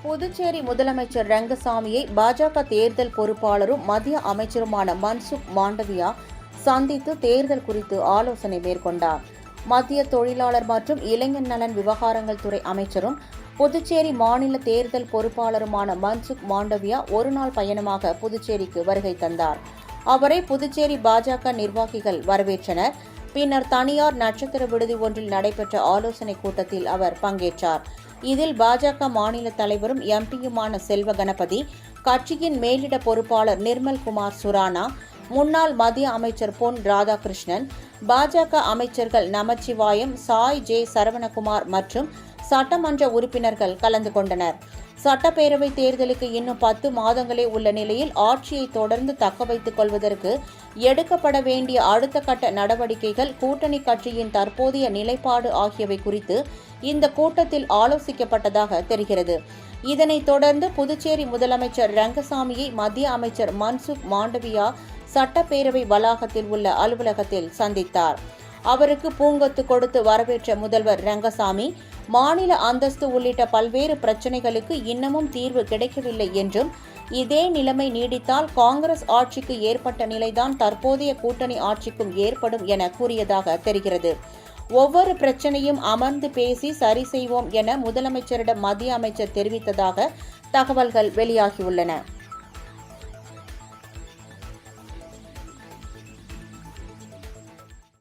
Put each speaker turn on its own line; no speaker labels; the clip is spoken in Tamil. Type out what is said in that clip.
புதுச்சேரி முதலமைச்சர் ரங்கசாமியை பாஜக தேர்தல் பொறுப்பாளரும் மத்திய அமைச்சருமான மன்சுக் மாண்டவியா சந்தித்து தேர்தல் குறித்து ஆலோசனை மேற்கொண்டார். மத்திய தொழிலாளர் மற்றும் இளைஞர் நலன் விவகாரங்கள் துறை அமைச்சரும் புதுச்சேரி மாநில தேர்தல் பொறுப்பாளருமான மன்சுக் மாண்டவியா ஒருநாள் பயணமாக புதுச்சேரிக்கு வருகை தந்தார். அவரை புதுச்சேரி பாஜக நிர்வாகிகள் வரவேற்றனர். பின்னர் தனியார் நட்சத்திர விடுதி ஒன்றில் நடைபெற்ற ஆலோசனைக் கூட்டத்தில் அவர் பங்கேற்றார். இதில் பாஜக மாநில தலைவரும் எம்பியுமான செல்வ கணபதி, கட்சியின் மேலிட பொறுப்பாளர் நிர்மல் குமார் சுரானா, முன்னாள் மத்திய அமைச்சர் பொன் ராதாகிருஷ்ணன், பாஜக அமைச்சர்கள் நமச்சிவாயம், சாய் ஜே சரவணகுமார் மற்றும் சட்டமன்ற உறுப்பினர்கள் கலந்து கொண்டனர். சட்டப்பேரவைத் தேர்தலுக்கு இன்னும் 10 மாதங்களே உள்ள நிலையில் ஆட்சியை தொடர்ந்து தக்க வைத்துக் கொள்வதற்கு எடுக்கப்பட வேண்டிய அடுத்த கட்ட நடவடிக்கைகள், கூட்டணி கட்சியின் தற்போதைய நிலைப்பாடு ஆகியவை குறித்து இந்த கூட்டத்தில் ஆலோசிக்கப்பட்டதாக தெரிகிறது. இதனைத் தொடர்ந்து புதுச்சேரி முதலமைச்சர் ரங்கசாமியை மத்திய அமைச்சர் மன்சுக் மாண்டவியா சட்டப்பேரவை வளாகத்தில் உள்ள அலுவலகத்தில் சந்தித்தார். அவருக்கு பூங்கொத்து கொடுத்து வரவேற்ற முதல்வர் ரங்கசாமி, மாநில அந்தஸ்து உள்ளிட்ட பல்வேறு பிரச்சினைகளுக்கு இன்னமும் தீர்வு கிடைக்கவில்லை என்றும், இதே நிலைமை நீடித்தால் காங்கிரஸ் ஆட்சிக்கு ஏற்பட்ட நிலைதான் தற்போதைய கூட்டணி ஆட்சிக்கும் ஏற்படும் என கூறியதாக தெரிகிறது. ஒவ்வொரு பிரச்சனையும் அமர்ந்து பேசி சரி செய்வோம் என முதலமைச்சரிடம் மத்திய அமைச்சர் தெரிவித்ததாக தகவல்கள் வெளியாகியுள்ளன.